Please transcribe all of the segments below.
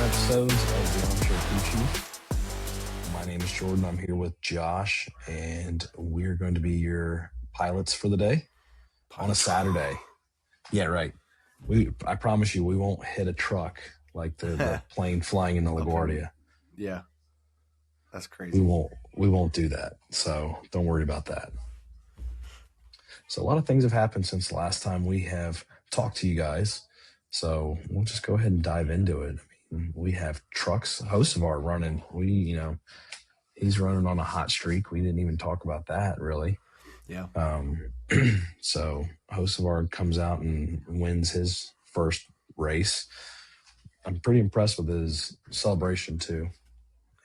episodes of the Armchair Crew Chief. My name is Jordan. I'm here with Josh, and we're going to be your pilots for the day on a Saturday. Yeah, right. I promise you, we won't hit a truck like the plane flying in the LaGuardia. Yeah, that's crazy. We won't do that. So don't worry about that. So a lot of things have happened since the last time we have talked to you guys. So we'll just go ahead and dive into it. I mean, we have trucks, hosts of our running. He's running on a hot streak. We didn't even talk about that really. Yeah. So host of our comes out and wins his first race. I'm pretty impressed with his celebration too,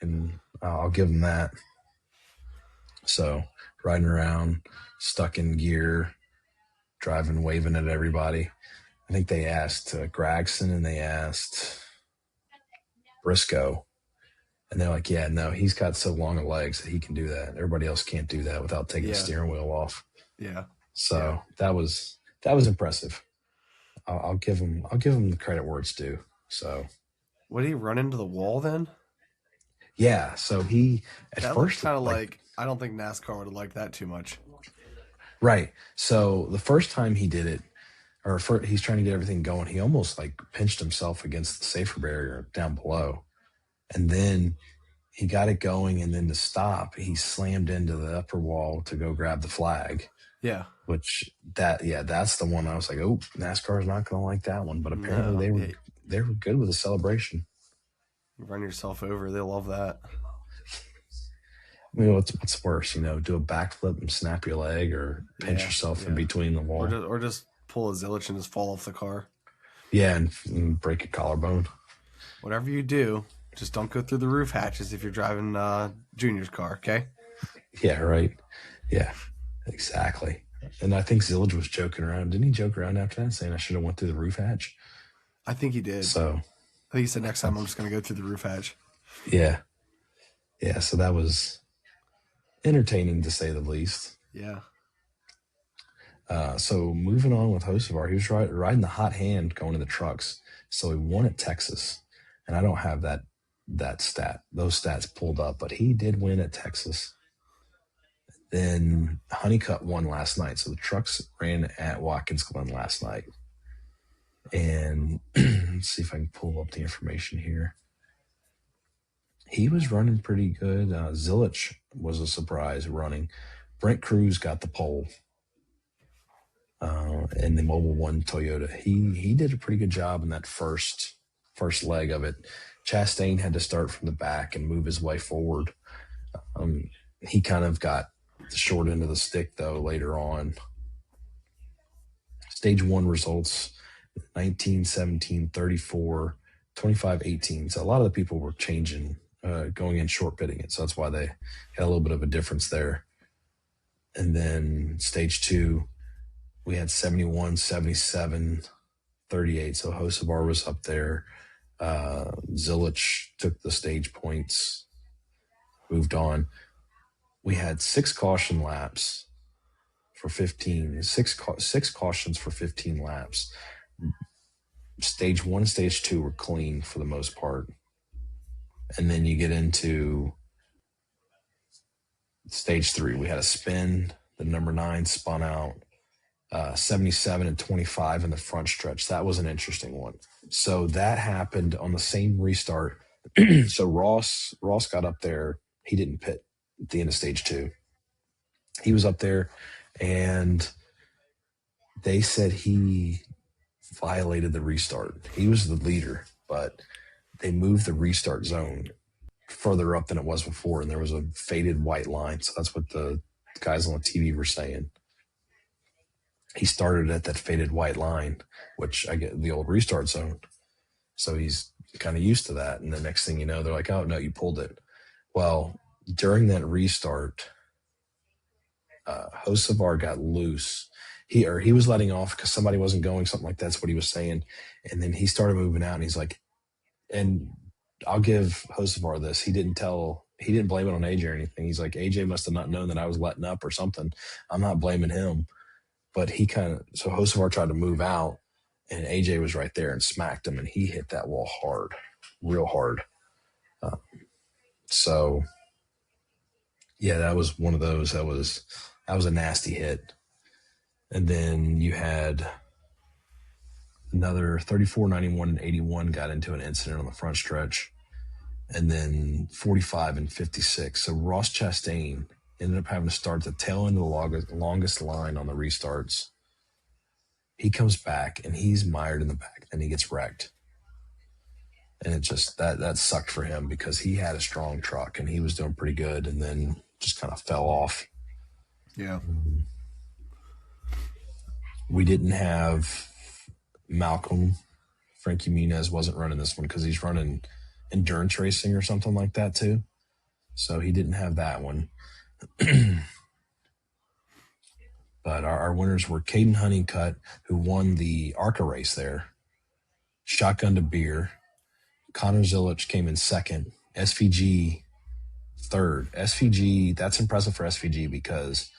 and I'll give him that. So riding around, stuck in gear, driving, waving at everybody. I think they asked Gregson and they asked Briscoe, and they're like, "Yeah, no, he's got so long of legs that he can do that. Everybody else can't do that without taking the steering wheel off." Yeah. So that was impressive. I'll give him the credit where it's due. So, what did he run into the wall then? Yeah. So he that first kind of like I don't think NASCAR would have liked that too much. Right. So the first time he did it, he's trying to get everything going, he almost like pinched himself against the safer barrier down below. And then he got it going, and then to stop, he slammed into the upper wall to go grab the flag. Yeah. That's the one I was like, oh, NASCAR is not going to like that one. But apparently they were good with the celebration. You run yourself over, they love that. I mean, what's worse, do a backflip and snap your leg, or pinch yourself in between the wall, or just pull a zilch and just fall off the car. Yeah, and break a collarbone. Whatever you do, just don't go through the roof hatches if you're driving Junior's car, okay? Yeah, right. Yeah, exactly. And I think Zillage was joking around. Didn't he joke around after that, saying I should have went through the roof hatch? I think he did. So I think he said next time I'm just going to go through the roof hatch. Yeah. Yeah, so that was entertaining to say the least. Yeah. So moving on with Hocevar, he was riding the hot hand going to the trucks. So he won at Texas. And I don't have those stats pulled up, but he did win at Texas. Then Honeycutt won last night. So the trucks ran at Watkins Glen last night. And let's see if I can pull up the information here. He was running pretty good. Zillich was a surprise running. Brent Cruz got the pole in the Mobile One Toyota. He did a pretty good job in that first leg of it. Chastain had to start from the back and move his way forward. He kind of got the short end of the stick, though, later on. Stage 1 results, 19, 17, 34, 25, 18. So a lot of the people were changing, going in short pitting it. So that's why they had a little bit of a difference there. And then stage 2, we had 71, 77, 38. So Hocevar was up there. Zillich took the stage points, moved on. We had 6 caution laps for 15, six cautions for 15 laps. Stage 1 and stage 2 were clean for the most part. And then you get into stage 3. We had a spin. The number 9 spun out. 77 and 25 in the front stretch. That was an interesting one. So that happened on the same restart. So Ross got up there. He didn't pit at the end of stage 2. He was up there, and they said he violated the restart. He was the leader, but they moved the restart zone further up than it was before, and there was a faded white line. So that's what the guys on the TV were saying. He started at that faded white line, which I get the old restart zone. So he's kind of used to that. And the next thing you know, they're like, oh, no, you pulled it. Well, during that restart, Hocevar got loose. He was letting off because somebody wasn't going, something like that's what he was saying. And then he started moving out, and he's like, and I'll give Hocevar this. He didn't blame it on AJ or anything. He's like, AJ must have not known that I was letting up or something. I'm not blaming him. But so Hocevar tried to move out, and AJ was right there and smacked him, and he hit that wall hard, real hard. So yeah, that was one of those. That was a nasty hit. And then you had another 34, 91, and 81 got into an incident on the front stretch. And then 45 and 56. So Ross Chastain ended up having to start the tail end of the longest line on the restarts. He comes back and he's mired in the back and he gets wrecked. And it just, that sucked for him because he had a strong truck and he was doing pretty good and then just kind of fell off. Yeah. We didn't have Malcolm. Frankie Muniz wasn't running this one because he's running endurance racing or something like that too. So he didn't have that one. But our winners were Caden Honeycutt, who won the ARCA race there. Shotgun to Beer. Connor Zilich came in second. SVG third. SVG, that's impressive for SVG because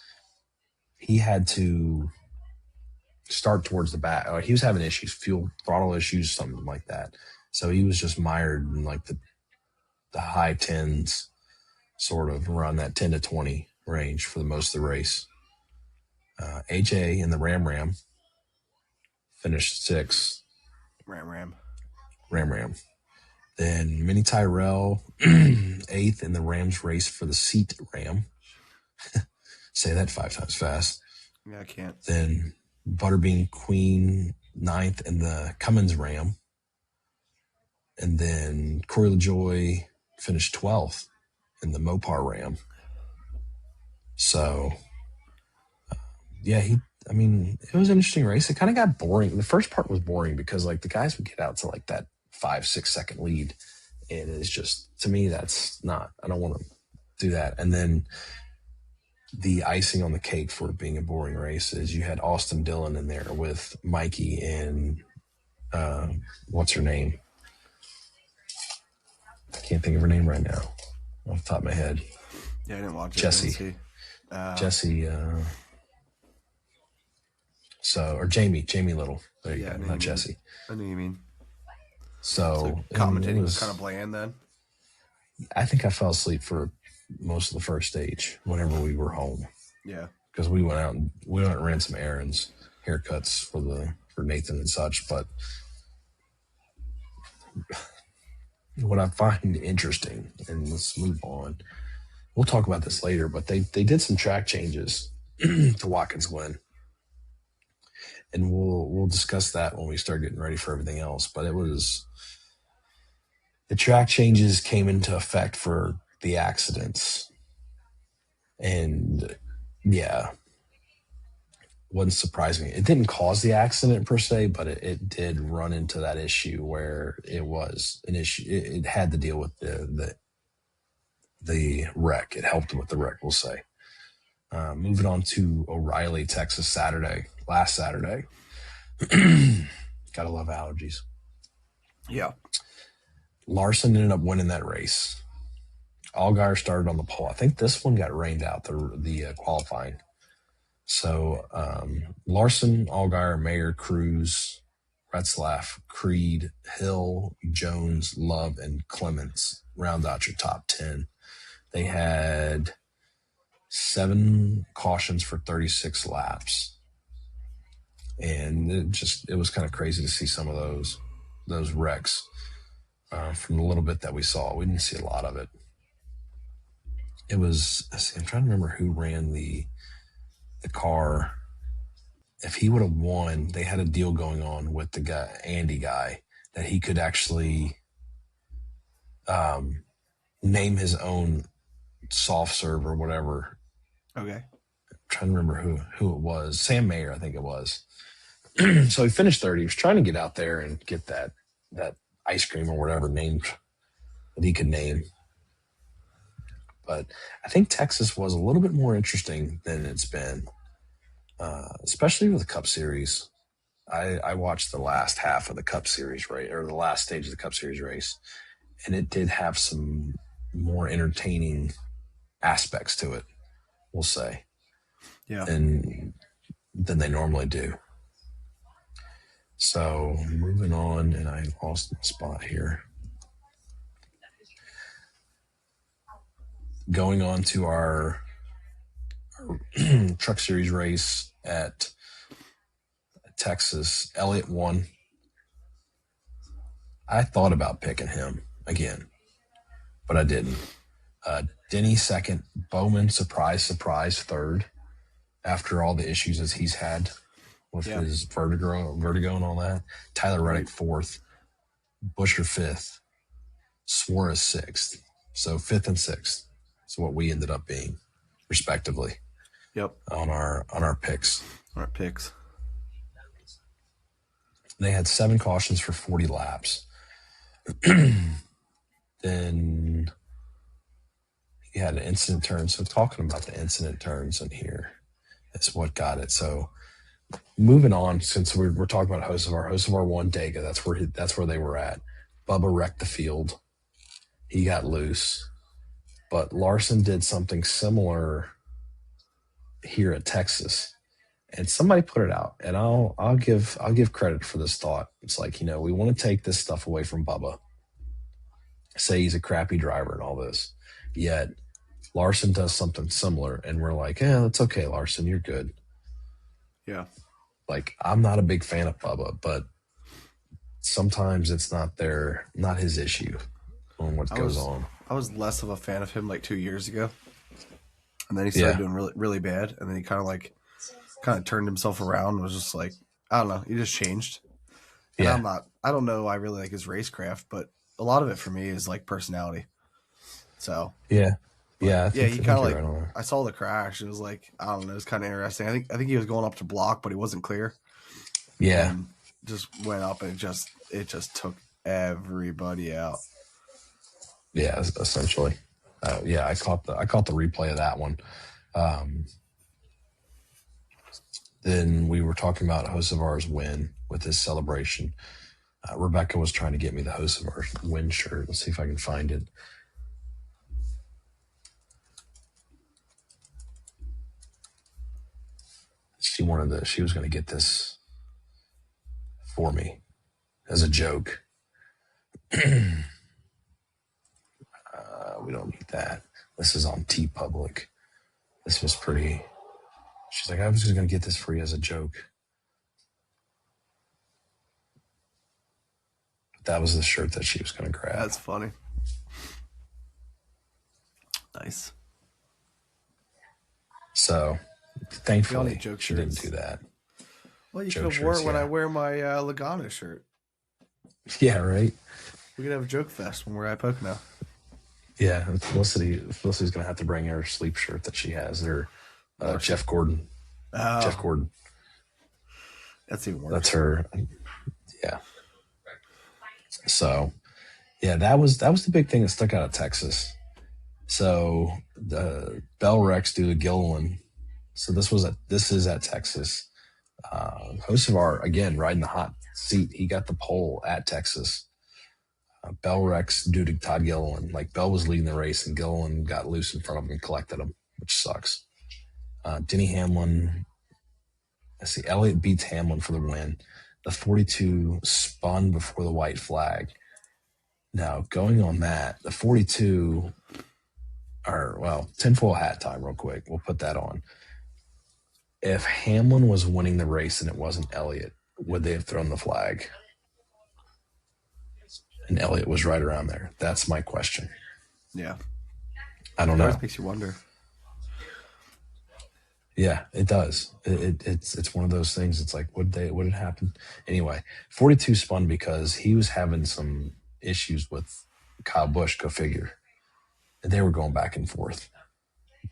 he had to start towards the back. He was having issues, fuel throttle issues, something like that. So he was just mired in like the high tens, sort of around that 10 to 20 range for the most of the race. AJ in the Ram finished sixth. Ram. Then Minnie Tyrell, eighth in the Rams race for the seat Ram. Say that 5 times fast. Yeah, I can't. Then Butterbean Queen, ninth in the Cummins Ram. And then Corey LaJoy finished 12th in the Mopar Ram. So, yeah, it was an interesting race. It kind of got boring. The first part was boring because, like, the guys would get out to, like, that 5-6 second lead. And it's just, to me, that's not, I don't want to do that. And then the icing on the cake for it being a boring race is you had Austin Dillon in there with Mikey and, what's her name? I can't think of her name right now off the top of my head. Yeah, I didn't watch it. Jesse. Jesse, or Jamie Little. There you go, not Jesse. I know what you mean. So commentating was kind of bland then? I think I fell asleep for most of the first stage whenever we were home. Yeah. Because we went out and ran some errands, haircuts for Nathan and such. But what I find interesting, and let's move on. We'll talk about this later, but they did some track changes to Watkins Glen. And we'll discuss that when we start getting ready for everything else. But the track changes came into effect for the accidents. And yeah, wasn't surprising. It didn't cause the accident per se, but it did run into that issue where it was an issue. It had to deal with the wreck. It helped with the wreck, we'll say. Moving on to O'Reilly, Texas, last Saturday. Gotta love allergies. Yeah. Larson ended up winning that race. Allgaier started on the pole. I think this one got rained out, the qualifying. So Larson, Allgaier, Mayer, Cruz, Retzlaff, Creed, Hill, Jones, Love, and Clements round out your top 10. They had 7 cautions for 36 laps. And it was kind of crazy to see some of those wrecks from the little bit that we saw. We didn't see a lot of it. It was, I'm trying to remember who ran the car. If he would have won, they had a deal going on with the guy, Andy guy, that he could actually name his own soft serve or whatever. Okay. I'm trying to remember who it was. Sam Mayer, I think it was. So he finished third. He was trying to get out there and get that ice cream or whatever named that he could name. But I think Texas was a little bit more interesting than it's been, especially with the Cup Series. I watched the last half of the Cup Series race, or the last stage of the Cup Series race, and it did have some more entertaining aspects to it, we'll say, yeah, than they normally do. So moving on, and I lost my spot here. Going on to our Truck Series race at Texas, Elliott won. I thought about picking him again, but I didn't. Denny second, Bowman surprise third after all the issues as he's had with his vertigo and all that. Tyler Reddick fourth, Buescher fifth, Suarez sixth. So fifth and sixth is what we ended up being, respectively. Yep. On our picks. Our picks. They had 7 cautions for 40 laps. Then he had an incident turn. So talking about the incident turns in here is what got it. So moving on, since we're talking about Hocevar won Dega. That's where they were at. Bubba wrecked the field. He got loose. But Larson did something similar here at Texas. And somebody put it out, and I'll give credit for this thought. It's like, we want to take this stuff away from Bubba. Say he's a crappy driver and all this. Yet Larson does something similar, and we're like, that's okay, Larson, you're good. Yeah. Like, I'm not a big fan of Bubba, but sometimes it's not his issue on what goes on. I was less of a fan of him like 2 years ago. And then he started doing really, really bad. And then he kind of turned himself around and was just like, I don't know. He just changed. And I don't know. I really like his racecraft, but a lot of it for me is like personality. So. Yeah. He kind of like, right, I saw the crash. It was like, I don't know. It was kind of interesting. I think he was going up to block, but he wasn't clear. Yeah. And just went up and it just took everybody out. Yeah, essentially. I caught the replay of that one. Then we were talking about Hocevar's win with his celebration. Rebecca was trying to get me the Hocevar win shirt. Let's see if I can find it. She was going to get this for me as a joke. We don't need that. This is on T Public. This was pretty. She's like, I was just going to get this for you as a joke. But that was the shirt that she was going to grab. That's funny. Nice. So, thankfully, she didn't do that. Well, you could have wore it when I wear my Logano shirt. Yeah, right? We could have a joke fest when we're at Pocono. Yeah, Felicity's going to have to bring her sleep shirt that she has. Her Jeff Gordon. Oh. Jeff Gordon. That's even worse. That's her. Yeah. So, yeah, that was the big thing that stuck out of Texas. So the Bell Rex due to Gilliland. So this is at Texas. Hocevar again riding the hot seat. He got the pole at Texas. Bell Rex due to Todd Gilliland. Like, Bell was leading the race and Gilliland got loose in front of him and collected him, which sucks. Denny Hamlin. Elliott beats Hamlin for the win. The 42 spun before the white flag. Now, going on that, the 42 tinfoil hat time real quick. We'll put that on. If Hamlin was winning the race and it wasn't Elliott, would they have thrown the flag? And Elliott was right around there. That's my question. Yeah. I don't know. It makes you wonder. Yeah, it does. It's one of those things. It's like, would it happen? Anyway, 42 spun because he was having some issues with Kyle Busch, go figure. And they were going back and forth.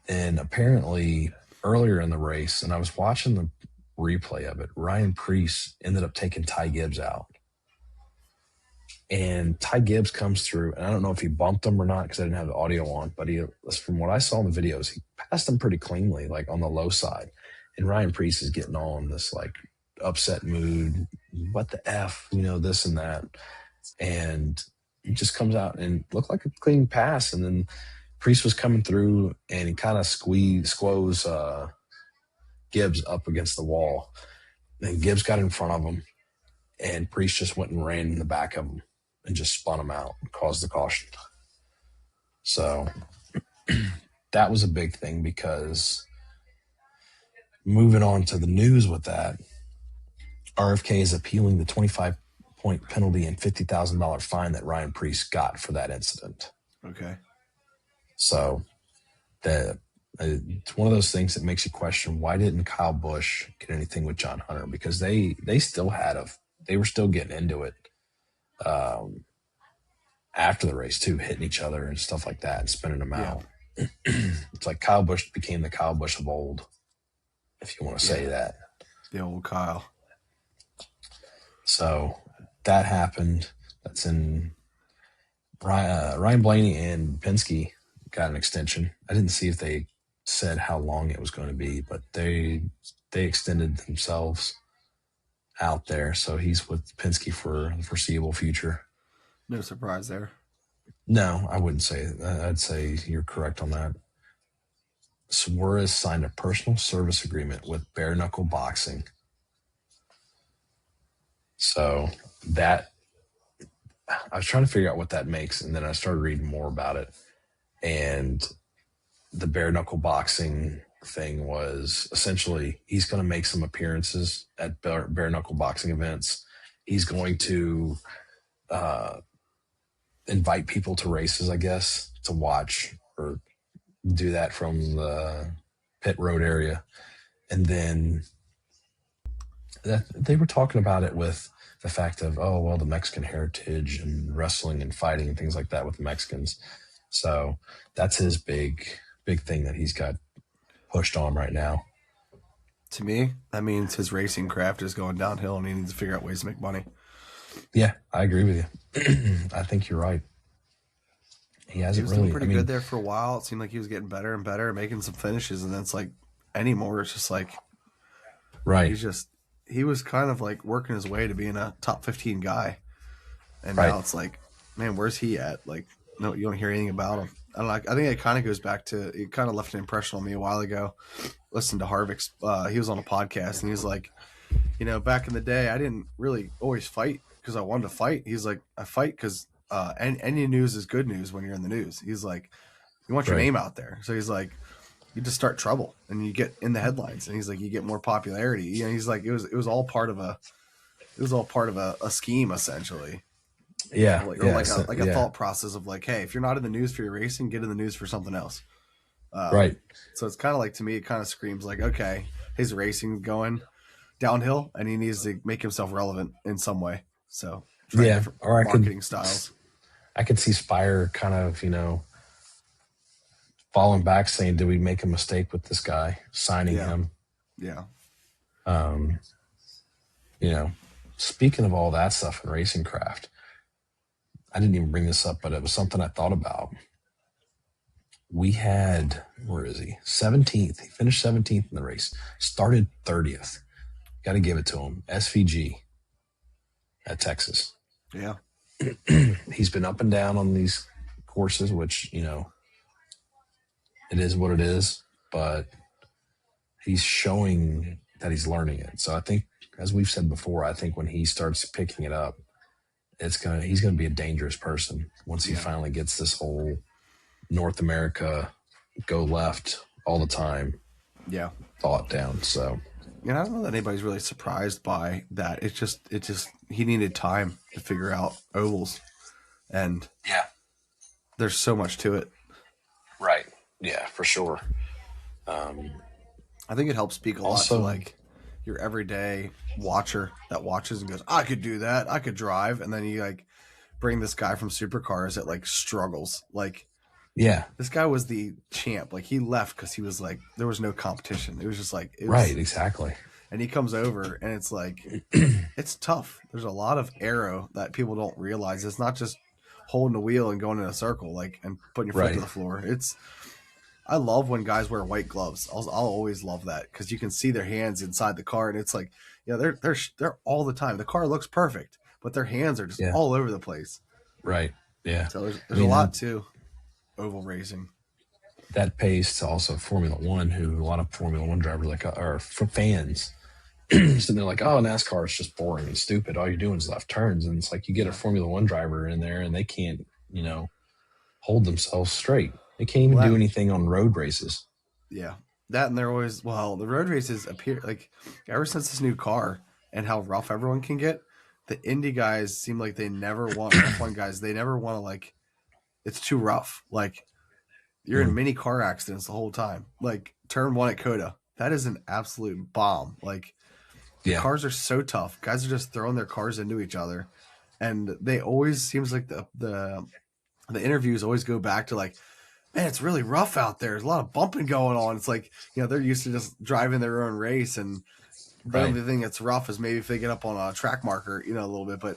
And apparently earlier in the race, and I was watching the replay of it, Ryan Preece ended up taking Ty Gibbs out. And Ty Gibbs comes through, and I don't know if he bumped him or not because I didn't have the audio on, but from what I saw in the videos, he passed him pretty cleanly, like on the low side. And Ryan Preece is getting all in this like upset mood. What the F, this and that. And he just comes out and looked like a clean pass. And then Preece was coming through and he kind of squoze Gibbs up against the wall. And Gibbs got in front of him. and Preece just went and ran in the back of him and just spun him out and caused the caution. So that was a big thing, because moving on to the news with that, RFK is appealing the 25-point penalty and $50,000 fine that Ryan Preece got for that incident. Okay. So it's one of those things that makes you question, why didn't Kyle Busch get anything with John Hunter? Because they still they were still getting into it after the race too, hitting each other and stuff like that and spinning them out. It's like Kyle Busch became the Kyle Busch of old, if you want to say that. The old Kyle. So that happened. That's in Ryan Blaney and Penske got an extension. I didn't see if they said how long it was going to be, but they extended themselves out there. So he's with Penske for the foreseeable future. No surprise there. No, I wouldn't say. I'd say you're correct on that. Suarez signed a personal service agreement with Bare Knuckle Boxing. So that, I was trying to figure out what that makes, and then I started reading more about it. And the Bare Knuckle Boxing thing was essentially he's going to make some appearances at Bare Knuckle Boxing events. He's going to invite people to races, I guess, to watch or do that from the pit road area. And then they were talking about it with the fact of, oh, well, the Mexican heritage and wrestling and fighting and things like that with the Mexicans. So that's his big thing that he's got pushed on right now. To me, that means his racing craft is going downhill and he needs to figure out ways to make money. Yeah, I agree with you. I think you're right. He was doing pretty good there for a while. It seemed like he was getting better and better, making some finishes, and then it's like anymore. It's just like, right. He was kind of like working his way to being a top 15 guy, and now it's like, man, where's he at? Like, no, you don't hear anything about him. I think it kind of goes back to, it kind of left an impression on me a while ago. Listened to Harvick's, he was on a podcast and he was like, back in the day, I didn't really always fight because I wanted to fight. He's like, I fight because any news is good news when you're in the news. He's like, you want your name out there. So he's like, you just start trouble and you get in the headlines. And he's like, you get more popularity. He's like, it was all part of a scheme essentially. Yeah. Like a thought process of like, hey, if you're not in the news for your racing, get in the news for something else. Right. So it's kind of like, to me, it kind of screams like, okay, his racing's going downhill and he needs to make himself relevant in some way. So or marketing styles. I could see Spire kind of, falling back saying, did we make a mistake with this guy signing him? Yeah. Speaking of all that stuff in racing craft, I didn't even bring this up, but it was something I thought about. We had, where is he? 17th. He finished 17th in the race. Started 30th. Got to give it to him. SVG at Texas. Yeah. He's been up and down on these courses, which, it is what it is, but he's showing that he's learning it. So I think, as we've said before, I think when he starts picking it up, he's gonna be a dangerous person once he finally gets this whole North America go left all the time thought down. So I don't know that anybody's really surprised by that. It's just he needed time to figure out ovals, and there's so much to it. Right. Yeah, for sure. I think it helps speak a lot to like your everyday watcher that watches and goes, I could do that, I could drive, and then you like bring this guy from supercars that like struggles. Like, this guy was the champ. Like, he left because he was like, there was no competition. It was just like, exactly. And he comes over and it's like, it's tough. There's a lot of aero that people don't realize. It's not just holding the wheel and going in a circle, like, and putting your foot to the floor. I love when guys wear white gloves. I'll always love that because you can see their hands inside the car, and it's like, they're all the time. The car looks perfect, but their hands are just all over the place. Right. Yeah. So there's a lot to oval racing. That pays to also Formula One, who a lot of Formula One drivers are fans. sitting there like, oh, NASCAR is just boring and stupid. All you're doing is left turns. And it's like you get a Formula One driver in there and they can't, hold themselves straight. They can't even do anything on road races. Yeah. That, and they're always, the road races appear like ever since this new car and how rough everyone can get, the Indy guys seem like they never want F1 guys. They never want to, like, it's too rough. Like, you're in many car accidents the whole time. Like, turn 1 at Coda. That is an absolute bomb. Like, the cars are so tough. Guys are just throwing their cars into each other. And they always, seems like the interviews always go back to, like, man, it's really rough out there. There's a lot of bumping going on. It's like, they're used to just driving their own race. And the only thing that's rough is maybe if they get up on a track marker, a little bit. But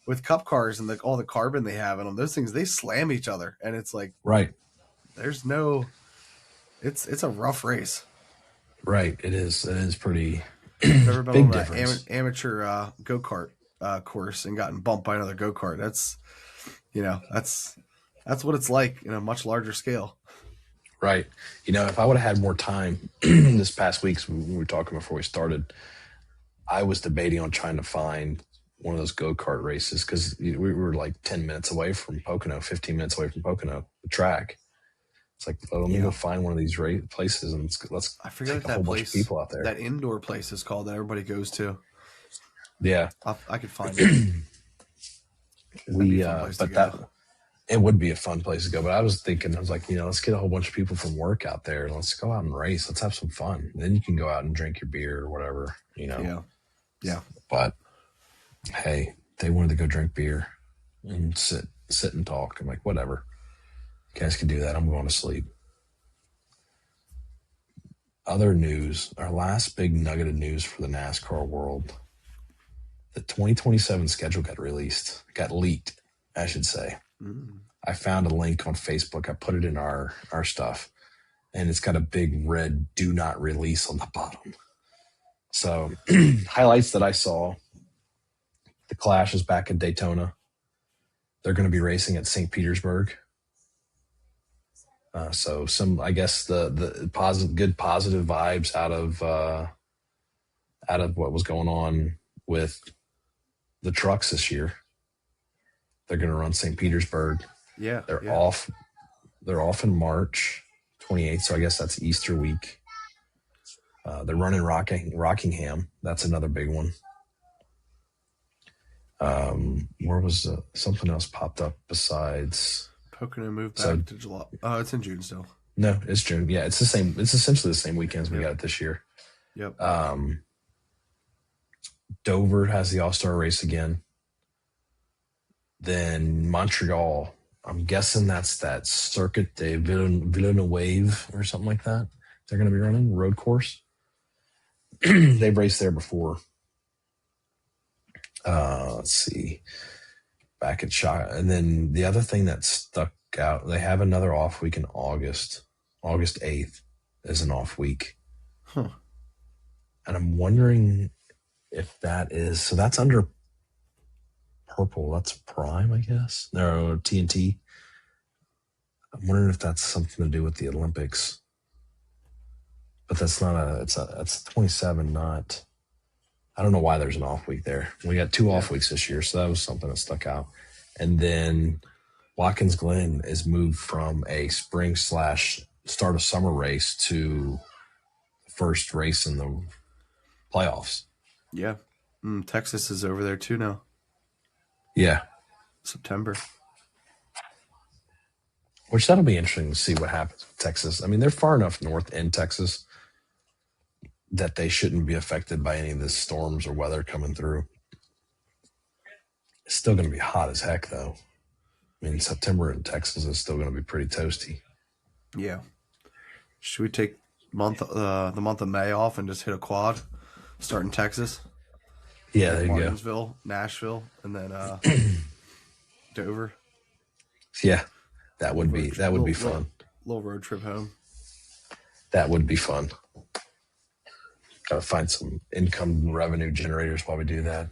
with cup cars and all the carbon they have in them, those things, they slam each other. And it's like, there's no, it's a rough race. Right. It is pretty I've never been on an amateur go-kart course and gotten bumped by another go-kart. That's, that's what it's like in a much larger scale. Right. If I would have had more time this past week, we were talking before we started, I was debating on trying to find one of those go-kart races because we were like 10 minutes away from Pocono, 15 minutes away from Pocono, the track. It's like, let me go find one of these places and let's I forget take a whole bunch of people out there. That indoor place is called that everybody goes to. Yeah. I could find it. It would be a fun place to go. But I was like, let's get a whole bunch of people from work out there. Let's go out and race. Let's have some fun. And then you can go out and drink your beer or whatever, Yeah. But hey, they wanted to go drink beer and sit and talk. I'm like, whatever. You guys can do that. I'm going to sleep. Other news, our last big nugget of news for the NASCAR world. The 2027 schedule got leaked, I should say. I found a link on Facebook. I put it in our stuff, and it's got a big red "Do Not Release" on the bottom. So, highlights that I saw: the Clash is back in Daytona. They're going to be racing at St. Petersburg. So I guess the good positive vibes out of what was going on with the trucks this year. They're going to run St. Petersburg. Yeah. They're off in March 28th. So I guess that's Easter week. They're running Rockingham. That's another big one. Where was something else popped up besides Pocono moved back to July? Oh, it's in June still. No, it's June. Yeah, it's the same. It's essentially the same weekends we got it this year. Yep. Dover has the All-Star race again. Then Montreal, I'm guessing that's that Circuit de Villeneuve or something like that. They're going to be running road course. They've raced there before. Let's see. Back at Shot. And then the other thing that stuck out, they have another off week in August. August 8th is an off week. Huh. And I'm wondering if that is, so that's under Purple. That's Prime, I guess. No, TNT. I'm wondering if that's something to do with the Olympics. But that's that's 27, not, I don't know why there's an off week there. We got 2 off weeks this year, so that was something that stuck out. And then Watkins Glen is moved from a spring / start of summer race to first race in the playoffs. Yeah. Texas is over there too now. Yeah. September. Which that'll be interesting to see what happens with Texas. I mean, they're far enough north in Texas that they shouldn't be affected by any of the storms or weather coming through. It's still going to be hot as heck, though. I mean, September in Texas is still going to be pretty toasty. Yeah. Should we take the month of May off and just hit a quad, start in Texas? Yeah, there you go. Martinsville, Nashville, and then Dover. Yeah, that would be fun. Little road trip home. That would be fun. Got to find some income revenue generators while we do that.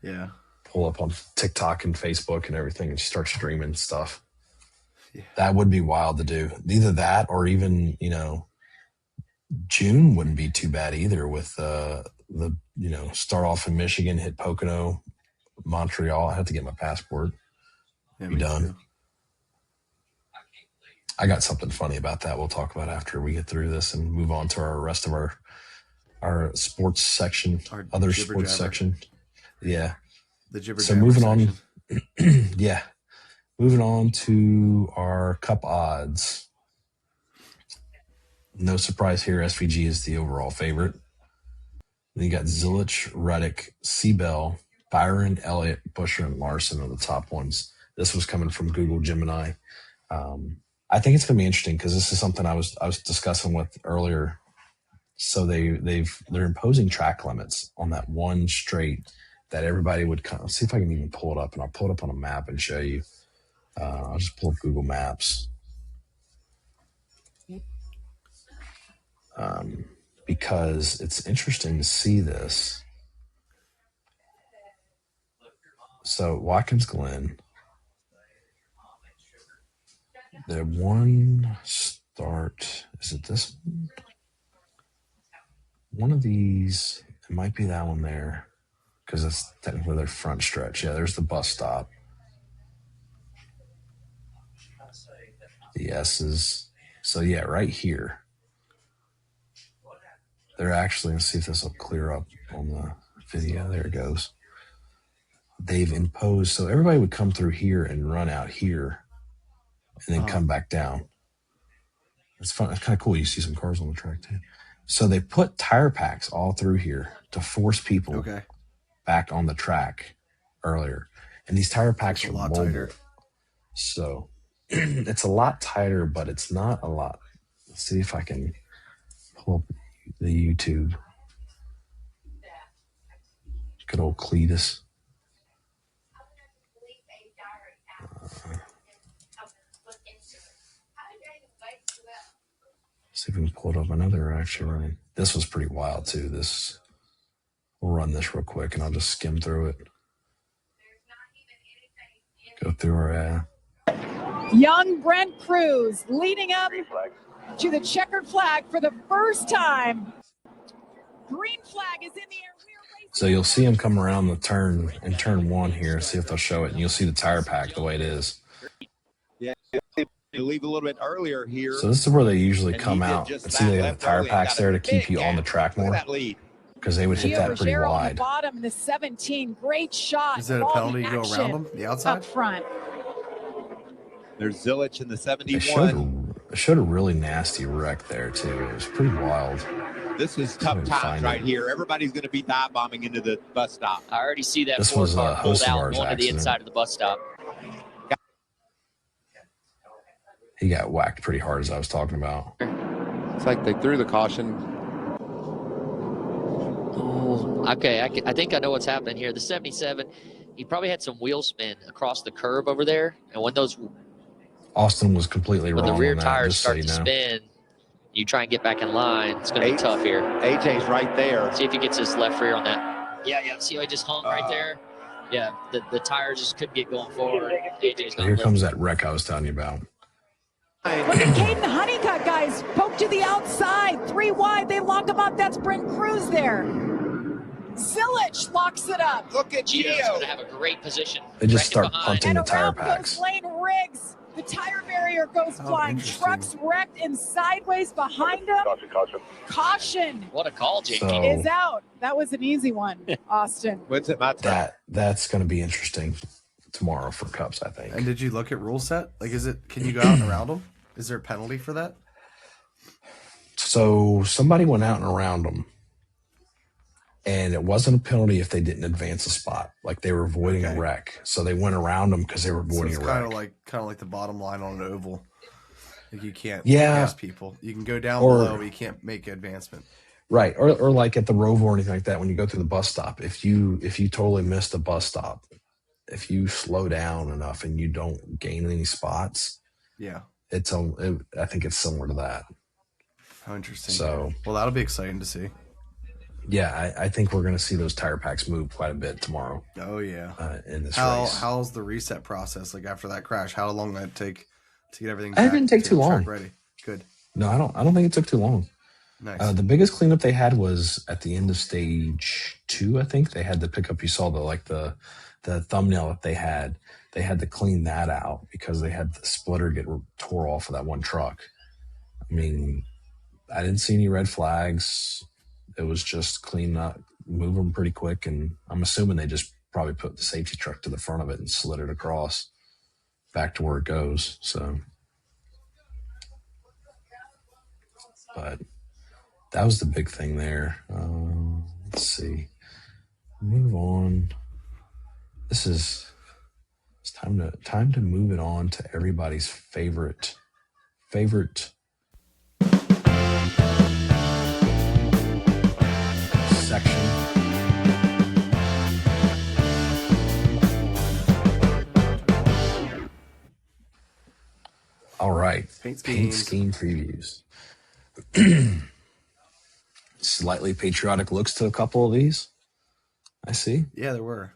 Yeah. Pull up on TikTok and Facebook and everything and start streaming stuff. Yeah. That would be wild to do. Either that or even, June wouldn't be too bad either with start off in Michigan, hit Pocono, Montreal. I have to get my passport. Yeah, be done. Too. I got something funny about that we'll talk about after we get through this and move on to our rest of our sports section, other sports section. Yeah. The jibber So moving section. on. Yeah. Moving on to our cup odds. No surprise here. SVG is the overall favorite. Then you got Zilich, Reddick, Seabell, Byron, Elliott, Buescher, and Larson are the top ones. This was coming from Google Gemini. I think it's going to be interesting because this is something I was discussing with earlier. So they're imposing track limits on that one straight that everybody would kind of see if I can even pull it up, and I'll pull it up on a map and show you. I'll just pull up Google Maps. Because it's interesting to see this. So Watkins Glen, the one start, is it this one? One of these, it might be that one there, because that's technically their front stretch. Yeah, there's the bus stop. The S's. So yeah, right here. They're actually, let's see if this will clear up on the video. There it goes. They've imposed, so everybody would come through here and run out here and then come back down. It's fun. It's kind of cool. You see some cars on the track too. So they put tire packs all through here to force people back on the track earlier. And these tire packs are mobile. Tighter. So it's a lot tighter, but it's not a lot. Let's see if I can pull up the YouTube. Good old Cletus. See if we can pull it up. I know they're actually running. This was pretty wild too. We'll run this real quick and I'll just skim through it. Go through our Young Brent Cruz leading up to the checkered flag for the first time. Green flag is in the air. So you'll see him come around the turn in turn one here. See if they'll show it, and you'll see the tire pack the way it is. Yeah, you leave a little bit earlier here. So this is where they usually come out. And see they have the tire packs there to keep you on the track more. Because they would hit that pretty wide. On the bottom, the 17, great shot. Is that a penalty to go around them? The outside? Up front. There's Zilich in the 71. They showed a really nasty wreck there, too. It was pretty wild. This is tough times right here. Everybody's going to be dive bombing into the bus stop. I already see that. This was a host of ours going to the inside of the bus stop. He got whacked pretty hard, as I was talking about. It's like they threw the caution. Oh, okay. I think I know what's happening here. The 77, he probably had some wheel spin across the curb over there. And when Austin was completely wrong. When the rear on that, tires start to spin, you try and get back in line. It's going to be tough here. AJ's right there. See if he gets his left rear on that. Yeah. See how he just hung right there? Yeah, the tires just couldn't get going forward. AJ's so here comes that wreck I was telling you about. Look at Caden Honeycutt, guys. Poke to the outside. 3 wide. They lock him up. That's Brent Cruz there. Zilich locks it up. Look at Gio. Gio's going to have a great position. They just start punting the tire packs. Lane Riggs. The tire barrier goes flying. Trucks wrecked and sideways behind him. Caution. What a call, JP. So, is out. That was an easy one, Austin. What's it, my time? That's going to be interesting tomorrow for Cups, I think. And did you look at rule set? Like, can you go out and around them? Is there a penalty for that? So somebody went out and around them, and it wasn't a penalty if they didn't advance a spot, like they were avoiding a wreck. So they went around them because they were avoiding a wreck. Kind of like the bottom line on an oval. Like you can't pass people. You can go down below, but you can't make advancement. Right, or like at the Rover or anything like that. When you go through the bus stop, if you totally miss the bus stop, if you slow down enough and you don't gain any spots, I think it's similar to that. How interesting. So, well, that'll be exciting to see. Yeah, I think we're going to see those tire packs move quite a bit tomorrow. Oh yeah. In this race. How's the reset process like after that crash? How long did it take to get everything? It didn't take too long. Ready. Good. No, I don't think it took too long. Nice. The biggest cleanup they had was at the end of stage 2. I think they had the pickup. You saw the thumbnail that they had. They had to clean that out because they had the splitter get tore off of that one truck. I mean, I didn't see any red flags. It was just clean up, move them pretty quick, and I'm assuming they just probably put the safety truck to the front of it and slid it across back to where it goes. So, but that was the big thing there. Let's see. Move on. It's time to move it on to everybody's favorite section. All right. Paint scheme previews. Slightly patriotic looks to a couple of these. I see. Yeah, there were.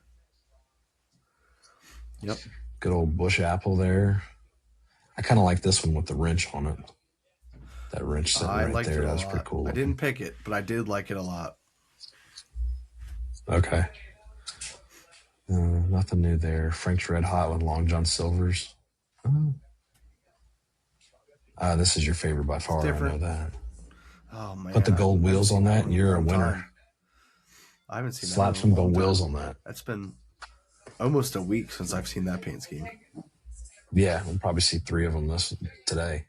Yep. Good old Busch apple there. I kind of like this one with the wrench on it. That wrench sitting right there. That was pretty cool. I didn't pick it, but I did like it a lot. Okay. Nothing new there. Frank's Red Hot with Long John Silver's. This is your favorite by far. I know that. Oh, man. Put the gold wheels on that and you're a winner. I haven't seen that. Slap some gold wheels on that. That's been almost a week since I've seen that paint scheme. Yeah, we'll probably see 3 of them today.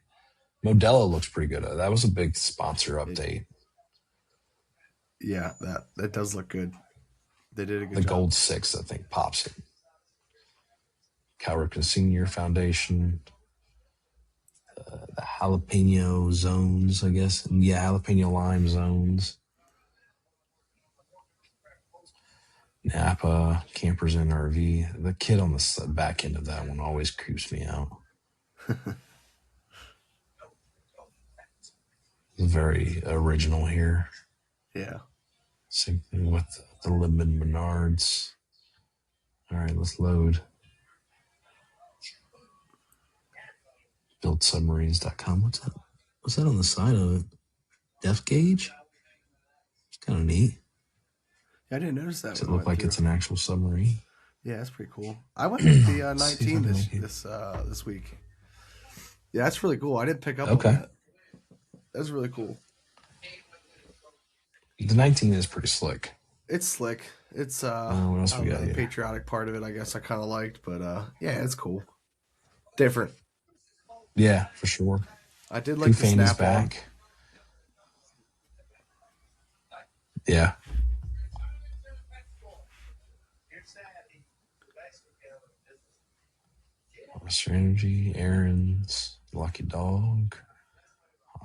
Modelo looks pretty good. That was a big sponsor update. Yeah, that does look good. They did a good job. The gold 6, I think, pops it. Cal Ripken Senior Foundation. The jalapeno zones, I guess. Yeah, jalapeno lime zones. Napa, Campers in RV. The kid on the back end of that one always creeps me out. Very original here. Yeah. Same thing with the Libman Menards. All right, let's load. BuildSubmarines.com. What's that? What's that on the side of it? Depth gauge? It's kind of neat. I didn't notice that. Does it look like it's an actual submarine? Yeah, that's pretty cool. I went with the 19 this week. Yeah, that's really cool. I didn't pick up on that. That's really cool. The 19 is pretty slick. It's slick. It's what else we got the here? patriotic part of it, I guess I kind of liked, but yeah, it's cool. Different. Yeah, for sure. I did like the snap back. Yeah. Monster Energy, Aaron's, Lucky Dog.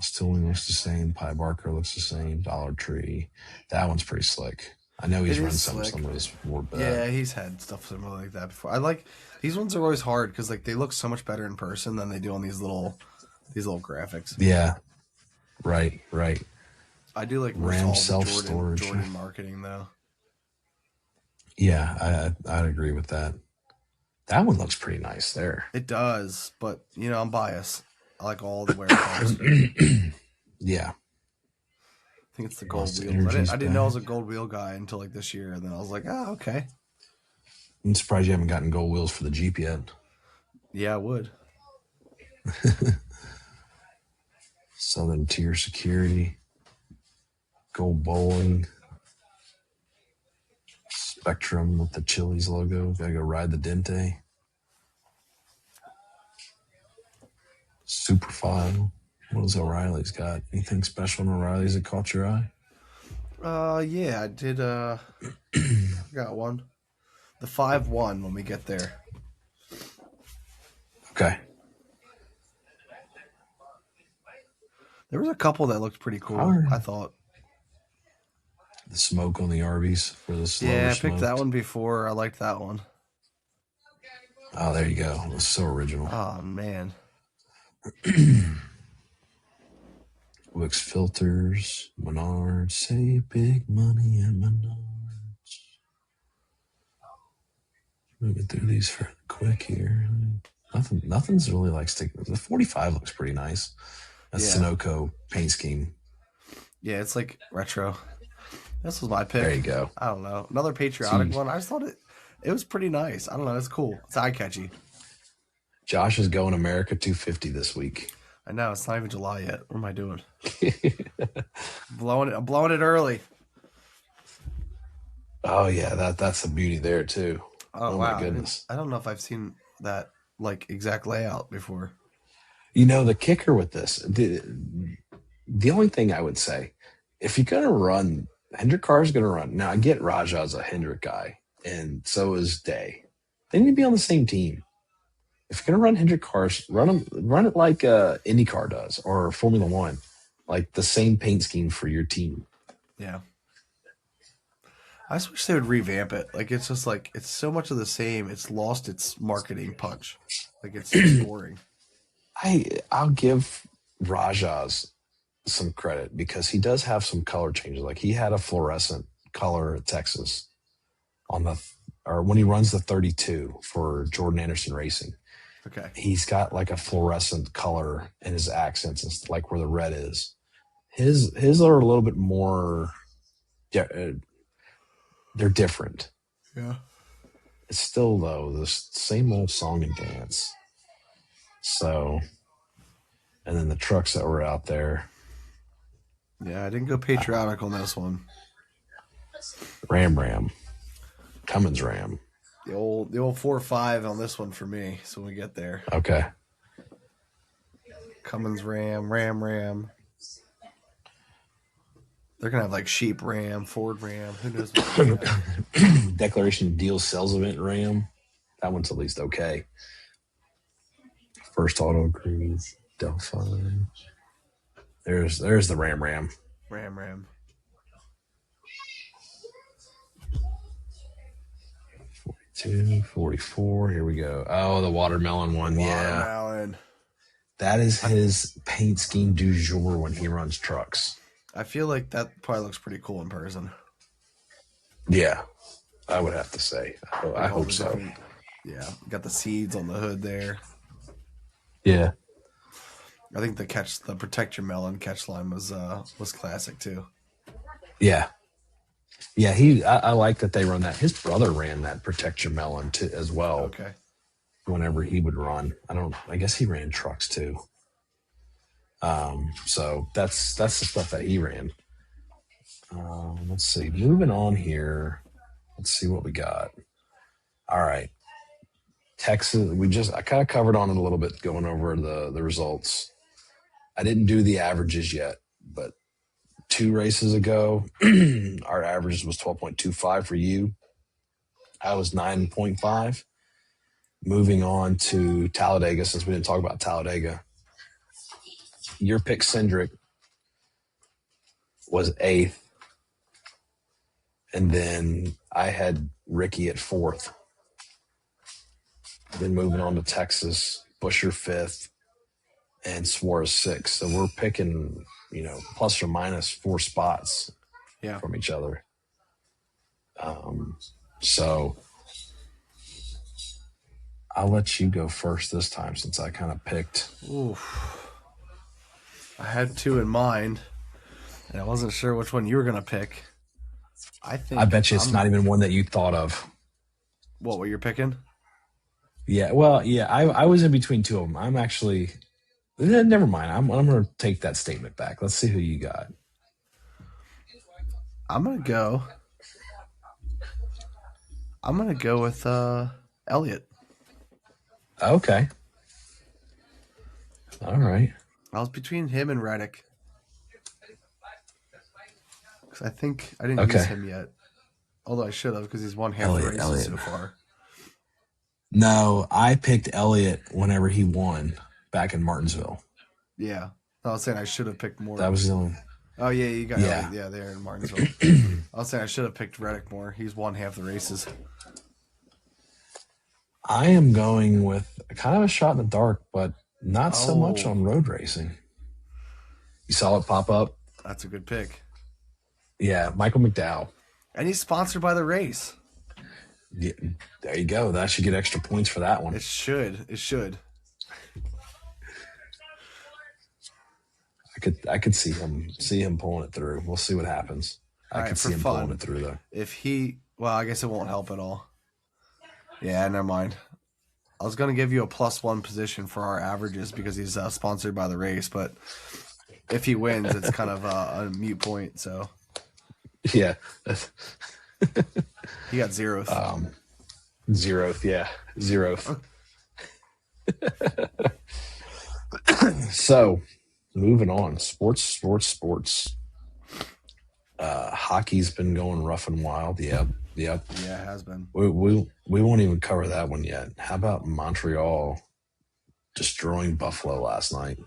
Stilling looks the same. Pie Barker looks the same. Dollar Tree. That one's pretty slick. I know he's run some of his more bad. Yeah, he's had stuff similar like that before. I like these ones are always hard because like they look so much better in person than they do on these little graphics. Yeah. Right. I do like RAM self-storage. Jordan marketing though. Yeah, I'd agree with that. That one looks pretty nice there. It does, but you know, I'm biased. I like all the wear cars. Yeah. I think it's the gold wheels. I didn't know I was a gold wheel guy until like this year, and then I was like, oh, okay. I'm surprised you haven't gotten gold wheels for the Jeep yet. Yeah, I would. Southern Tier Security. Gold Bowling. Spectrum with the Chili's logo. Gotta go ride the Dente. Superfile. What has O'Reilly's got? Anything special in O'Reilly's that caught your eye? Yeah, I did. Got one. The 5-1 when we get there. Okay. There was a couple that looked pretty cool. I thought. The smoke on the Arby's for the slower Yeah, I picked smoked. that one before. I liked that one. Oh, there you go. It was so original. Oh man. Wix Filters, Menards, save big money at Menards. We'll get through these fairly quick here. Nothing's really like sticking. The 45 looks pretty nice. That's Sunoco paint scheme. Yeah, it's like retro. This was my pick. There you go. I don't know. Another patriotic one. I just thought it was pretty nice. I don't know. It's cool. It's eye catchy. Josh is going America 250 this week. I know. It's not even July yet. What am I doing? I'm blowing it early. Oh yeah, that's the beauty there too. Oh wow. My goodness. I don't know if I've seen that like exact layout before. You know, the kicker with this, the only thing I would say, if you're gonna run, Hendrick Carr's gonna run. Now I get Raja's a Hendrick guy, and so is Day. They need to be on the same team. If you're gonna run Hendrick Cars, run it like IndyCar does or Formula One, like the same paint scheme for your team. Yeah. I just wish they would revamp it. Like it's just like it's so much of the same. It's lost its marketing punch. Like it's boring. I'll give Raja's some credit because he does have some color changes. Like he had a fluorescent color at Texas or when he runs the 32 for Jordan Anderson Racing. Okay. He's got like a fluorescent color in his accents, and like where the red is. His are a little bit more. They're different. Yeah. It's still though the same old song and dance. So, and then the trucks that were out there. Yeah, I didn't go patriotic on this one. Ram, Cummins Ram. The old 4.5 on this one for me. So when we get there. Okay. Cummins Ram. They're gonna have like Sheep Ram, Ford Ram. Who knows? Declaration of Deal Sales Event Ram. That one's at least okay. First Auto Cruise, Delphi. There's the Ram. Ram. 42, 44. Here we go. Oh, the watermelon one. Watermelon. Yeah. That is his paint scheme du jour when he runs trucks. I feel like that probably looks pretty cool in person. Yeah, I would have to say. I hope so. Yeah, got the seeds on the hood there. Yeah. I think the protect your melon catch line was classic too. Yeah. Yeah, I like that they run that. His brother ran that protect your melon too as well. Okay. Whenever he would run. I guess he ran trucks too. So that's the stuff that he ran. Let's see. Moving on here. Let's see what we got. All right. Texas, I kind of covered on it a little bit going over the results. I didn't do the averages yet, but 2 races ago, our average was 12.25 for you. I was 9.5. Moving on to Talladega, since we didn't talk about Talladega. Your pick, Cindric, was 8th. And then I had Ricky at 4th. Then moving on to Texas, Buscher 5th, and Suarez 6th. So we're picking, plus or minus 4 spots from each other. So I'll let you go first this time since I kind of picked. Oof. I had 2 in mind, and I wasn't sure which one you were going to pick. I bet you it's not even one that you thought of. What you're picking? Yeah, well, yeah, I was in between 2 of them. I'm actually, never mind. I'm going to take that statement back. Let's see who you got. I'm going to go with Elliott. Okay. All right. I was between him and Reddick. Because I think I didn't use him yet. Although I should have, because he's won half the races so far. No, I picked Elliott whenever he won back in Martinsville. Yeah. I was saying I should have picked more. That was the only. Oh, yeah, you got Elliott. Yeah, there in Martinsville. I was saying I should have picked Reddick more. He's won half the races. I am going with kind of a shot in the dark, but not so much on road racing. You saw it pop up? That's a good pick. Yeah, Michael McDowell. And he's sponsored by the race. Yeah, there you go. That should get extra points for that one. It should. could see him pulling it through. We'll see what happens. I could see him pulling it through though. I guess it won't help at all. Yeah, never mind. I was going to give you a +1 position for our averages because he's sponsored by the race, but if he wins, it's kind of a mute point. So yeah, he got 0th. 0th, yeah, 0th. So, moving on, sports. Hockey's been going rough and wild. Yep. Yeah, it has been. We won't even cover that one yet. How about Montreal destroying Buffalo last night?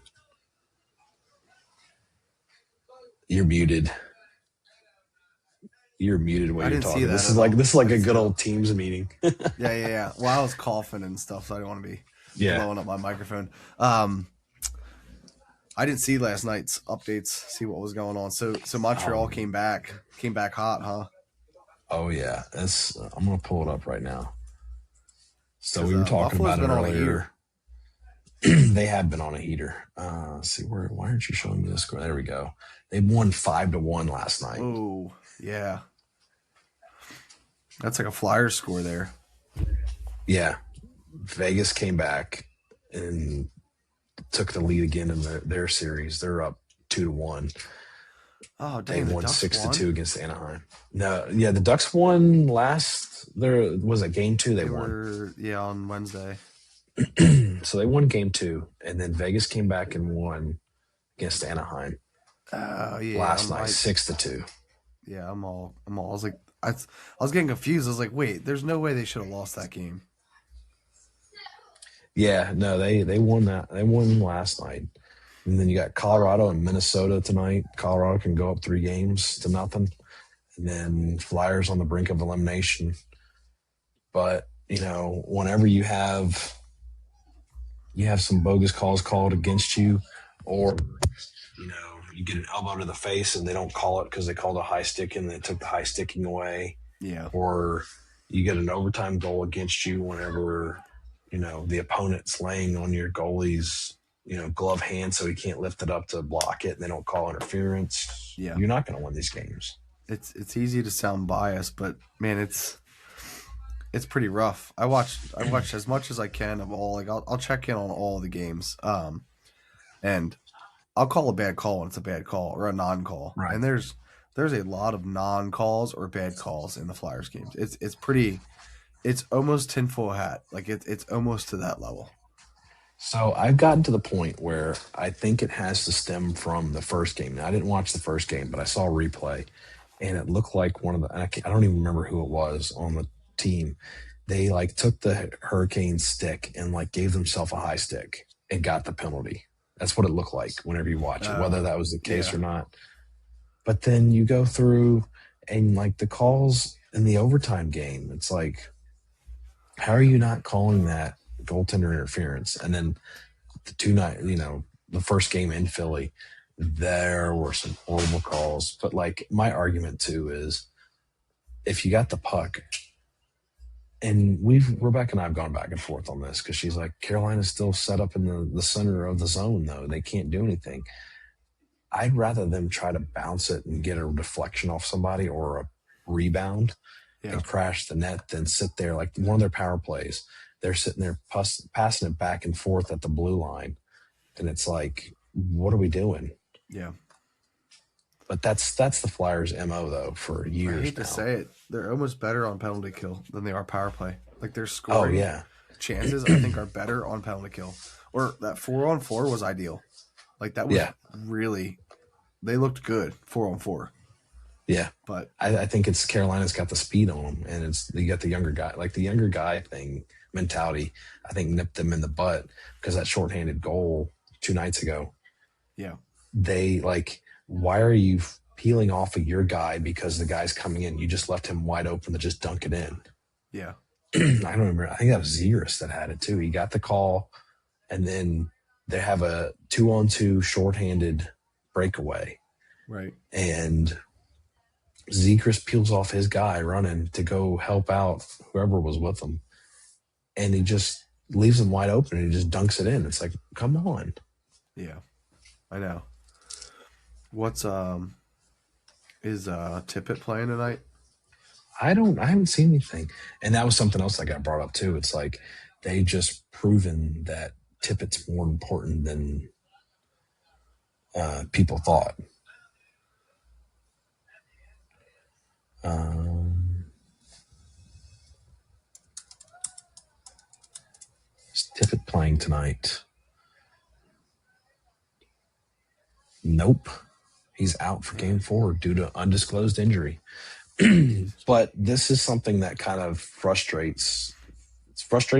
You're muted. You're muted when you're talking. This is like a good old Teams meeting. Yeah. Well, I was coughing and stuff, so I didn't want to be blowing up my microphone. I didn't see last night's updates, see what was going on. So Montreal came back hot, huh? Oh yeah, I'm gonna pull it up right now. So we were talking about it earlier. They have been on a heater. See why aren't you showing me the score? There we go. They won 5-1 last night. Oh yeah, that's like a Flyers score there. Yeah, Vegas came back and took the lead again in their series. They're up 2-1. Oh, dang, they won 6-2 against Anaheim. No, yeah, the Ducks won there was a game 2 they won. On Wednesday. So they won game 2, and then Vegas came back and won against Anaheim. Last night, 6-2. Yeah, I'm all. I was like, I was getting confused. I was like, wait, there's no way they should have lost that game. Yeah, no, they won that. They won last night. And then you got Colorado and Minnesota tonight. Colorado can go up 3-0. And then Flyers on the brink of elimination. But, whenever you have some bogus calls called against you, or, you get an elbow to the face and they don't call it because they called a high stick and they took the high sticking away. Yeah. Or you get an overtime goal against you whenever, the opponent's laying on your goalie's glove hand so he can't lift it up to block it and they don't call interference. Yeah. You're not going to win these games. It's easy to sound biased, but man, it's pretty rough. I watched as much as I can of all, like I'll check in on all the games. And I'll call a bad call when it's a bad call or a non-call. Right. And there's a lot of non-calls or bad calls in the Flyers games. It's almost tinfoil hat. Like it's almost to that level. So I've gotten to the point where I think it has to stem from the first game. Now, I didn't watch the first game, but I saw a replay, and it looked like one of the – I don't even remember who it was on the team. They, took the Hurricane stick and, gave themselves a high stick and got the penalty. That's what it looked like whenever you watch it, whether that was the case or not. But then you go through and, the calls in the overtime game, it's like, how are you not calling that goaltender interference? And then the first game in Philly, there were some horrible calls. But my argument too is if you got the puck, and Rebecca and I have gone back and forth on this because she's like, Carolina's still set up in the center of the zone though. They can't do anything. I'd rather them try to bounce it and get a deflection off somebody or a rebound and crash the net than sit there like one of their power plays. They're sitting there passing it back and forth at the blue line. And it's like, what are we doing? Yeah. But that's the Flyers' MO, though, for years I hate to say it. They're almost better on penalty kill than they are power play. Their scoring chances, I think, are better on penalty kill. Or that 4-on-4 was ideal. That was really – they looked good 4-on-4. Yeah, but I think it's Carolina's got the speed on them, and you got the younger guy. The younger guy thing mentality, I think, nipped them in the butt because that shorthanded goal 2 nights ago. Yeah, they why are you peeling off of your guy because the guy's coming in? You just left him wide open to just dunk it in. Yeah, I don't remember. I think that was Zegras that had it too. He got the call, and then they have a 2-on-2 shorthanded breakaway, right, and Zegras peels off his guy running to go help out whoever was with him. And he just leaves him wide open and he just dunks it in. It's like, come on. Yeah, I know. What's is Tippett playing tonight? I haven't seen anything. And that was something else that got brought up too. It's like they just proven that Tippett's more important than people thought. Is Tippett playing tonight? Nope. He's out for game 4 due to undisclosed injury. But this is something that kind of frustrating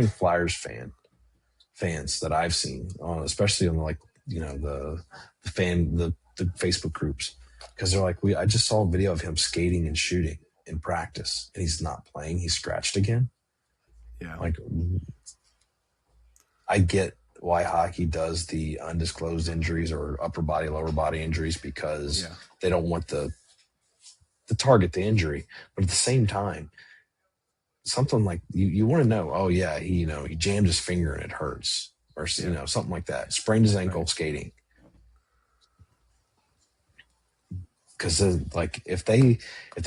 Flyers fans that I've seen, especially on the Facebook groups, because they're like, I just saw a video of him skating and shooting in practice, and he's not playing. He's scratched again. Yeah, like I get why hockey does the undisclosed injuries or upper body, lower body injuries, because they don't want the target the injury. But at the same time, something like you want to know, oh yeah, he jammed his finger and it hurts, or something like that. Sprained his ankle skating. Because like if they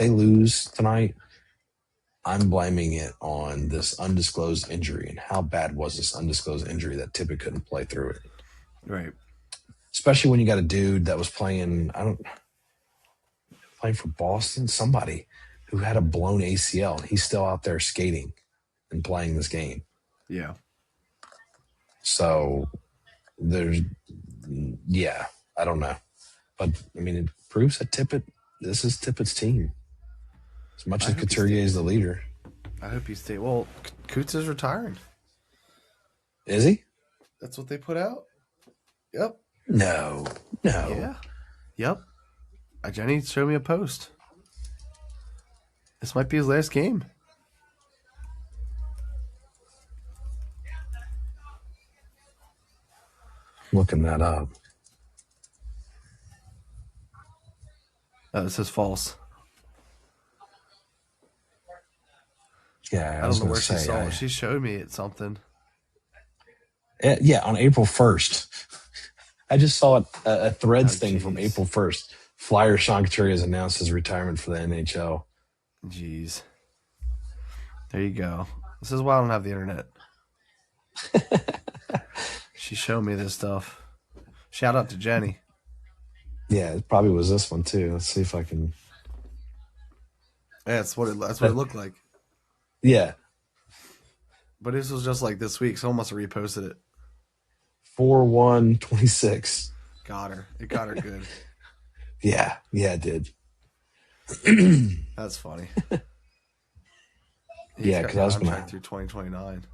lose tonight, I'm blaming it on this undisclosed injury. And how bad was this undisclosed injury that Tippett couldn't play through it? Right. Especially when you got a dude that was playing for Boston, somebody who had a blown ACL, and he's still out there skating and playing this game. Yeah. So I don't know. But I mean, it proves that this is Tippett's team. As much as Couturier is the leader. I hope he stays. Well, Coots is retiring. Is he? That's what they put out. Yep. No. Yeah. Yep. Jenny showed me a post. This might be his last game. Looking that up. This is false. Yeah, I don't know where she saw it. She showed me it something. Yeah, on April 1st. I just saw a Threads thing from April 1st. Flyer Sean Couturier has announced his retirement for the NHL. Jeez. There you go. This is why I don't have the internet. She showed me this stuff. Shout out to Jenny. Yeah, it probably was this one too. Let's see if I can. Yeah, that's what it looked like. Yeah. But this was just like this week. Someone must have reposted it. 4/1/26. Got her. It got her good. Yeah, it did. That's funny. Yeah, because I was going to through 2029.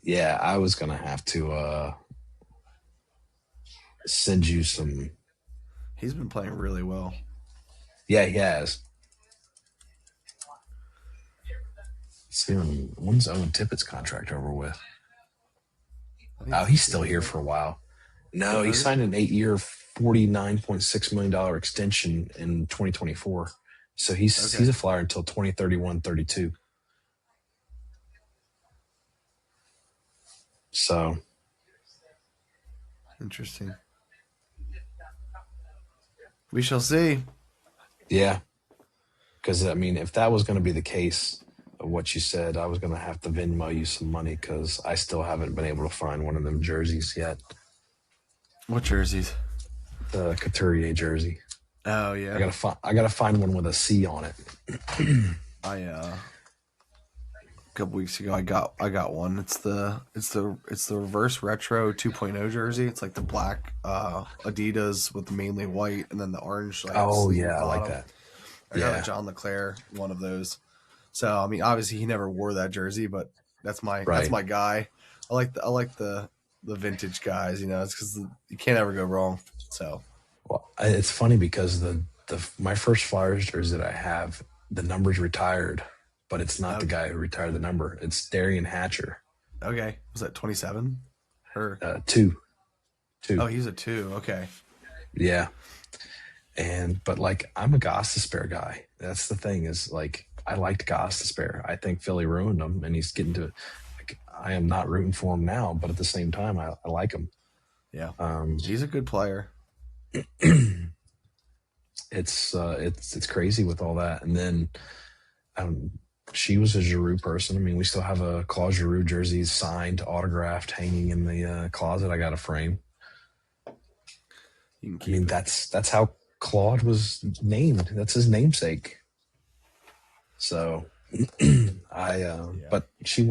Yeah, I was going to have to send you some. He's been playing really well. Yeah, he has. Let's see, when's Owen Tippett's contract over with? Oh, he's still here for a while. No, he signed an 8-year, $49.6 million extension in 2024. So he's a Flyer until 2031-32. So interesting. We shall see. Yeah. Because, I mean, if that was going to be the case of what you said, I was going to have to Venmo you some money because I still haven't been able to find one of them jerseys yet. What jerseys? The Couturier jersey. Oh yeah. I gotta find one with a C on it. A couple weeks ago I got one. It's the reverse retro 2.0 jersey. It's like the black Adidas with mainly white and then the orange. Like, oh yeah, I like that. I got a John LeClaire one of those. So I mean, obviously he never wore that jersey, but that's my guy. I like the vintage guys. You know, it's because you can't ever go wrong. So. Well, it's funny because my first Flyers jersey that I have, the number's retired, but it's not the guy who retired the number. It's Darian Hatcher. Okay. Was that 27? Or 2. Oh, he's a 2. Okay. Yeah. But like, I'm a Gostisbehere guy. That's the thing is like, I liked Gostisbehere. I think Philly ruined him and he's getting to, like, I am not rooting for him now, but at the same time, I like him. Yeah. He's a good player. it's crazy with all that. And then she was a Giroux person. I mean, we still have a Claude Giroux jersey signed, autographed, hanging in the closet. I got a frame. I mean, that's how Claude was named. That's his namesake. So but she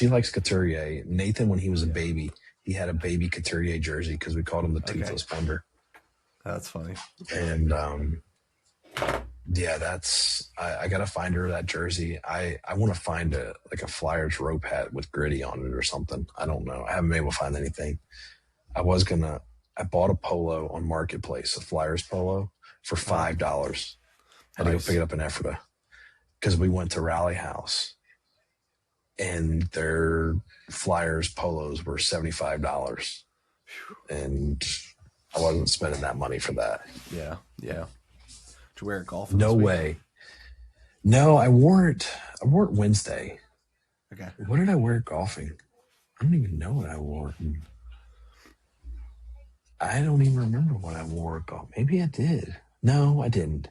likes Couturier. Nathan, when he was a baby, he had a baby Couturier jersey because we called him the Toothless Wonder. That's funny. And I gotta find her that jersey. I want to find a Flyers rope hat with Gritty on it or something. I don't know. I haven't been able to find anything. I bought a polo on Marketplace, a Flyers polo, for $5. Had to go pick it up in Ephrata because we went to Rally House and their Flyers polos were $75. And I wasn't spending that money for that. Yeah. Did you wear it golf? No way. No, I wore it Wednesday. Okay. What did I wear golfing? I don't even know what I wore. I don't even remember what I wore at golf. Maybe I did. No, I didn't.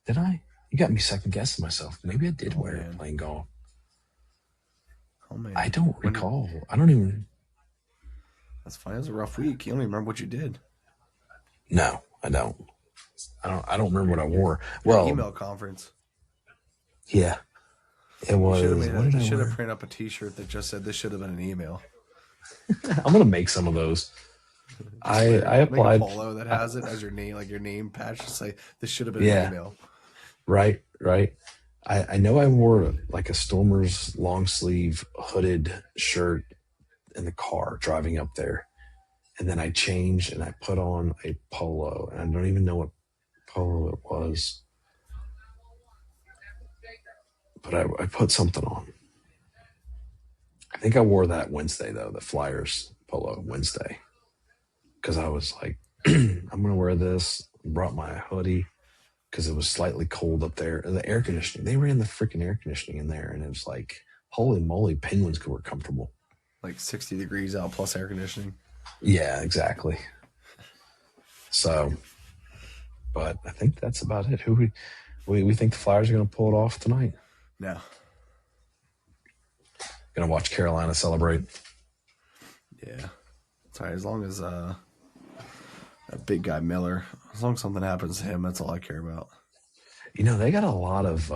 Did I? You got me second guessing myself. Maybe I did wear it playing golf. Oh man. I don't recall. I don't even. That's fine. It was a rough week. You don't even remember what you did. No, I don't. I don't remember what I wore. Well, email conference. Yeah, it was. You should have printed up a T-shirt that just said this should have been an email. I'm gonna make some of those. I applied. Make a polo that has it as your name, like your name patch. Just say this should have been an email. Right. I know I wore like a Stormers long sleeve hooded shirt in the car driving up there, and then I changed and I put on a polo, and I don't even know what polo it was, but I put something on. I think I wore that Wednesday though, the Flyers polo Wednesday, because I was like, I'm gonna wear this. Brought my hoodie because it was slightly cold up there. And the air conditioning, they ran the freaking air conditioning in there, and it was like, holy moly, penguins were comfortable. Like 60 degrees out plus air conditioning. Yeah, exactly. So, but I think that's about it. Who we think the Flyers are going to pull it off tonight? No. Going to watch Carolina celebrate. Yeah. Sorry, as long as that big guy Miller, as long as something happens to him, that's all I care about. You know, they got a lot of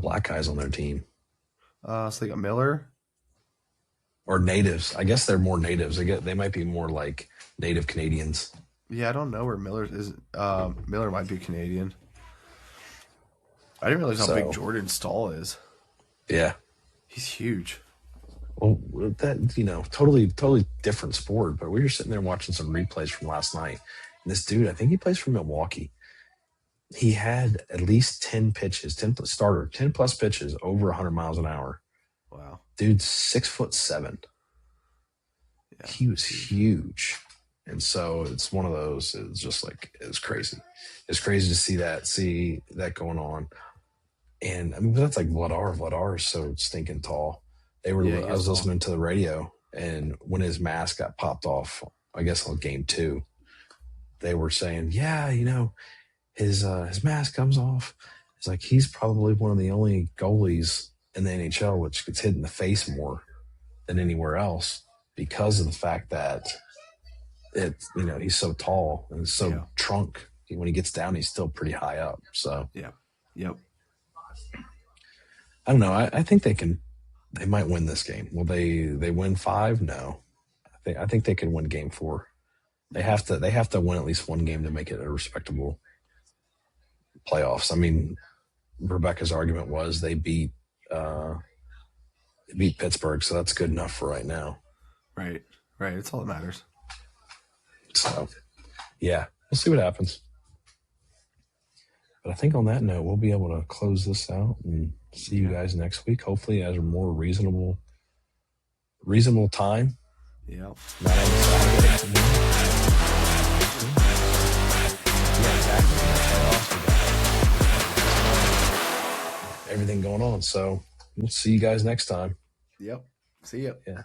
black guys on their team. So they got Miller. Or natives. I guess they're more natives. They might be more like native Canadians. Yeah, I don't know where Miller is. Miller might be Canadian. I didn't realize how big Jordan Stahl is. Yeah. He's huge. Well, that, totally different sport, but we were sitting there watching some replays from last night. And this dude, I think he plays for Milwaukee. He had at least 10 plus pitches over 100 miles an hour. Wow. Dude's 6'7". Yeah. He was huge. And so it's one of those, it's just like, it was crazy. It's crazy to see that going on. And I mean, that's like Vladar is so stinking tall. I was listening to the radio, and when his mask got popped off, I guess on game 2, they were saying, his mask comes off. It's like, he's probably one of the only goalies in the NHL which gets hit in the face more than anywhere else because of the fact that he's so tall and so trunk. When he gets down, he's still pretty high up. So Yep. I don't know. I think they might win this game. Will they win 5? No. I think they can win game 4. They have to win at least one game to make it a respectable playoffs. I mean, Rebecca's argument was they beat Pittsburgh, so that's good enough for right now. Right. It's all that matters. So, yeah, we'll see what happens. But I think on that note, we'll be able to close this out and see you guys next week. Hopefully, at a more reasonable time. Yep. Not on Saturday. Everything going on. So we'll see you guys next time. Yep. See ya. Yeah.